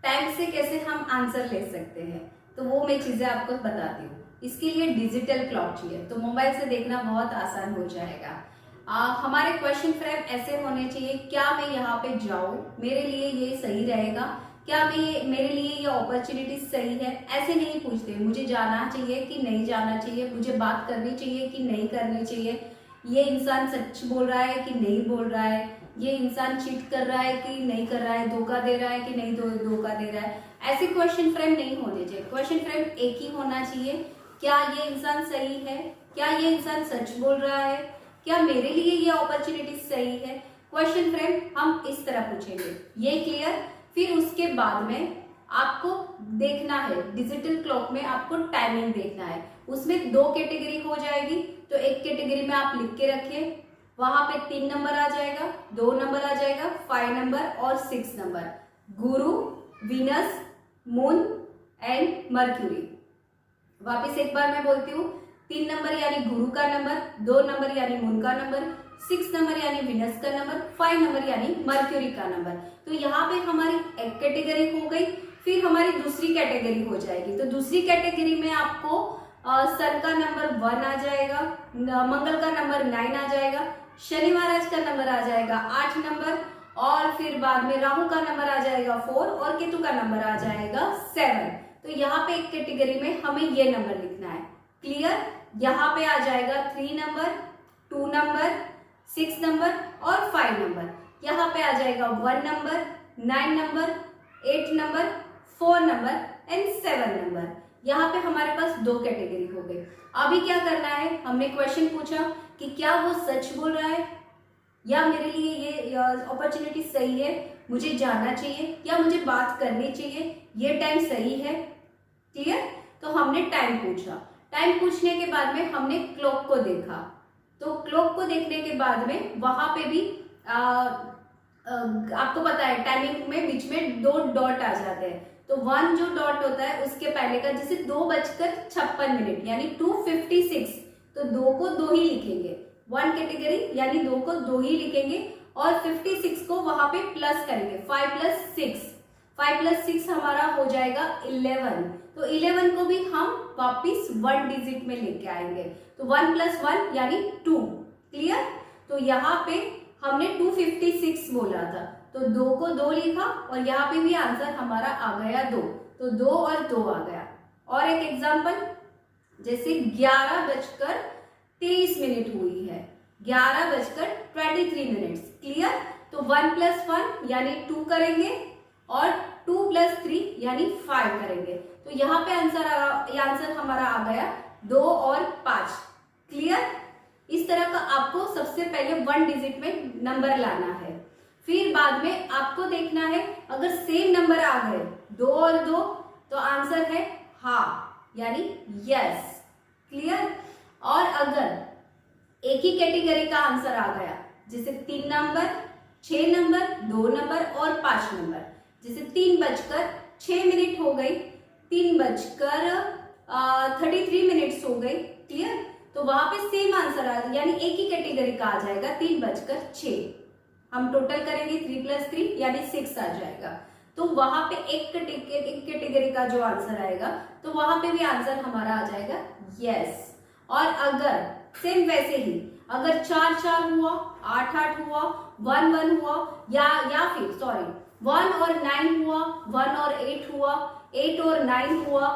Time से कैसे हम आंसर ले सकते हैं, तो वो मैं चीजें आपको बताती हूँ। इसके लिए डिजिटल क्लॉक चाहिए, तो मोबाइल से देखना बहुत आसान हो जाएगा। हमारे क्वेश्चन फ्रेम ऐसे होने चाहिए, क्या मैं यहाँ पे जाऊँ, मेरे लिए ये सही रहेगा, क्या मेरे लिए ये अपॉर्चुनिटी सही है, ऐसे नहीं पूछते। मुझे जाना चाहिए कि नहीं जाना चाहिए, मुझे बात करनी चाहिए कि नहीं करनी चाहिए, ये इंसान सच बोल रहा है कि नहीं बोल रहा है, ये इंसान चीट कर रहा है कि नहीं कर रहा है, धोखा दे रहा है कि नहीं धोखा दे रहा है, ऐसे क्वेश्चन फ्रेम नहीं होने चाहिए। क्वेश्चन फ्रेम एक ही होना चाहिए, क्या ये इंसान सही है, क्या ये इंसान सच बोल रहा है, क्या मेरे लिए ये अपॉर्चुनिटी सही है। क्वेश्चन फ्रेम हम इस तरह पूछेंगे, ये क्लियर। फिर उसके बाद में आपको देखना है, डिजिटल क्लॉक में आपको टाइमिंग देखना है। उसमें 2 कैटेगरी हो जाएगी, तो एक कैटेगरी में आप लिख के रखिए, वहां पे 3 नंबर आ जाएगा, 2 नंबर आ जाएगा, 5 नंबर और 6 number. Guru, Venus, moon and mercury. वापिस एक बार मैं बोलती हूँ, 3 नंबर यानी गुरु का नंबर, 2 नंबर यानी मून का नंबर, 6 नंबर यानी विनस का नंबर, 5 नंबर यानी मर्क्यूरी का नंबर। तो यहाँ पे हमारी एक कैटेगरी हो गई। फिर हमारी दूसरी कैटेगरी हो जाएगी, तो दूसरी कैटेगरी में आपको सन का नंबर 1 आ जाएगा, मंगल का नंबर 9 आ जाएगा, शनि महाराज का नंबर आ जाएगा 8 नंबर, और फिर बाद में राहु का नंबर आ जाएगा 4 और केतु का नंबर आ जाएगा 7। तो यहाँ पे एक कैटेगरी में हमें ये नंबर लिखना है, क्लियर। यहाँ पे आ जाएगा 3 नंबर, 2 नंबर, 6 नंबर और 5 नंबर। यहाँ पे आ जाएगा 1 number, 9 number, 8 number, 4 number and 7 number. यहाँ पे हमारे पास 2 कैटेगरी हो गई। अभी क्या करना है, हमने क्वेश्चन पूछा कि क्या वो सच बोल रहा है, या मेरे लिए ये अपॉर्चुनिटी सही है, मुझे जानना चाहिए या मुझे बात करनी चाहिए, ये टाइम सही है, क्लियर। तो हमने टाइम पूछा, टाइम पूछने के बाद में हमने क्लॉक को देखा, तो क्लॉक को देखने के बाद में वहां पे भी आपको पता है टाइमिंग में बीच में 2 डॉट आ जाते हैं, तो 1 जो डॉट होता है उसके पहले का, जैसे 2:56 यानी 2:56, तो 2 को 2 ही लिखेंगे, 1 कैटेगरी यानी 2 को 2 ही लिखेंगे, और 56 को वहां पे प्लस करेंगे, 5 + 6 हमारा हो जाएगा 11। तो 11 को भी हम वापिस 1 डिजिट में लेके आएंगे, तो 1 + 1 यानी 2, क्लियर। तो यहाँ पे हमने 256 बोला था, तो 2 को 2 लिखा, और यहाँ पे भी आंसर हमारा आ गया 2, तो 2 और 2 आ गया। और एक एग्जांपल, जैसे 11:23 हुई है, 11:23, क्लियर। तो 1 + 1 यानी 2 करेंगे, और 2 + 3 यानी 5 करेंगे, तो यहाँ पे आंसर हमारा आ गया 2 और 5, क्लियर। इस तरह का आपको सबसे पहले 1 डिजिट में नंबर लाना है। फिर बाद में आपको देखना है, अगर सेम नंबर आ गए 2 और 2, तो आंसर है हाँ यानी यस, क्लियर। और अगर एक ही कैटेगरी का आंसर आ गया, जैसे 3 नंबर, 6 नंबर, 2 नंबर और 5 नंबर, जैसे 3:06 हो गई, 3:33 हो गई, क्लियर। तो वहां पे सेम आंसर आ, यानी एक ही कैटेगरी का आ जाएगा 3:06। हम टोटल करेंगे 3 + 3 यानी 6 आ जाएगा, तो वहां पे एक कैटेगरी का जो आंसर आएगा, तो वहां पे भी आंसर हमारा आ जाएगा यस। और अगर सेम वैसे ही, अगर 4-4 हुआ, 8-8 हुआ, 1-1 हुआ, या फिर सॉरी 1 और 9 हुआ, 1 और 8 हुआ, 8 और 9 हुआ,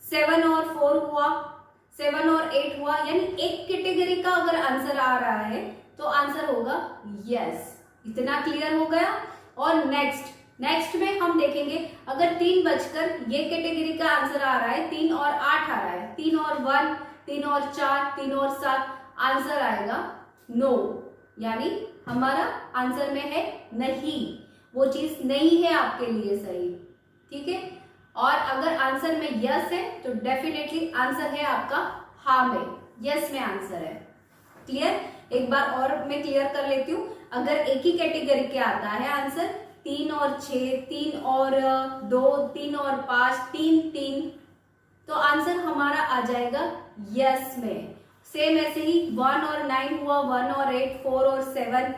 7 और 4 हुआ, 7 और 8 हुआ, यानी एक कैटेगरी का अगर आंसर आ रहा है तो आंसर होगा यस। इतना क्लियर हो गया। और नेक्स्ट में हम देखेंगे, अगर 3 बजकर ये कैटेगरी का आंसर आ रहा है, 3 और 8 आ रहा है, 3 और 1, 3 और 4, 3 और 7, आंसर आएगा नो, यानी हमारा आंसर में है नहीं, वो चीज नहीं है आपके लिए सही, ठीक है। और अगर आंसर में यस है तो डेफिनेटली आंसर है आपका हाँ में, यस में आंसर है, क्लियर। एक बार और मैं क्लियर कर लेती हूँ, अगर एक ही कैटेगरी के आता है आंसर 3 और 6, 3 और 2, 3 और 5, 3, तो आंसर हमारा आ जाएगा यस में। सेम ऐसे ही 1 और 9 हुआ, 1 और 8, 4 और 7,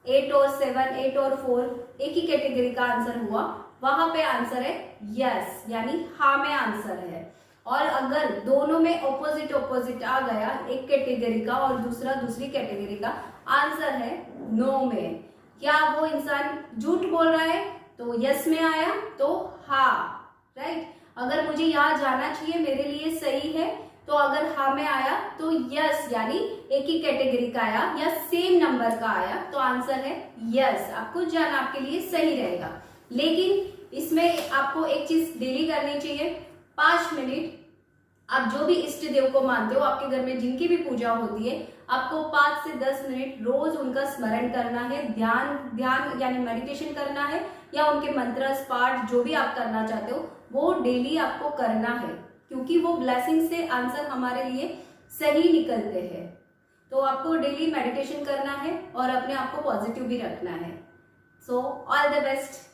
8 और 7, 8 और 4 एक ही कैटेगरी का आंसर हुआ, वहां पे आंसर है यस, यानी हाँ में आंसर है। और अगर दोनों में ऑपोजिट ऑपोजिट आ गया, एक कैटेगरी का और दूसरा दूसरी कैटेगरी का, आंसर है नो में। क्या वो इंसान झूठ बोल रहा है? तो यस में आया तो हाँ, राइट। अगर मुझे यहाँ जाना चाहिए, मेरे लिए सही है, तो अगर हाँ में आया तो यस, यानी एक ही कैटेगरी का आया या सेम नंबर का आया तो आंसर है यस, आपको जाना आपके लिए सही रहेगा। लेकिन इसमें आपको एक चीज डेली करनी चाहिए, 5 मिनट आप जो भी इष्ट देव को मानते हो, आपके घर में जिनकी भी पूजा होती है, आपको 5 से 10 मिनट रोज उनका स्मरण करना है, ध्यान यानी मेडिटेशन करना है, या उनके मंत्र पाठ जो भी आप करना चाहते हो वो डेली आपको करना है, क्योंकि वो ब्लेसिंग से आंसर हमारे लिए सही निकलते हैं। तो आपको डेली मेडिटेशन करना है और अपने आप को पॉजिटिव भी रखना है। So all the best.